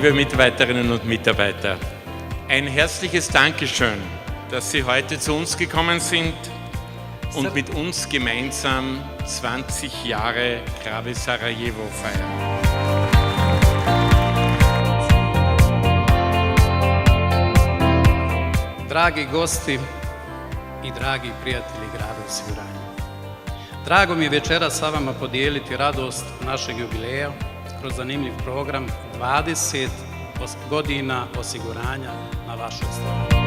liebe Mitarbeiterinnen und Mitarbeiter, ein herzliches Dankeschön, dass Sie heute zu uns gekommen sind und mit uns gemeinsam 20 Jahre Grave Sarajevo feiern. Dragi gosti i dragi prijatelji Grada Osiguranja. Drago mi je večeras sa vama podijeliti radost našeg jubileja kroz zanimljiv program 20 godina osiguranja na vašoj strani.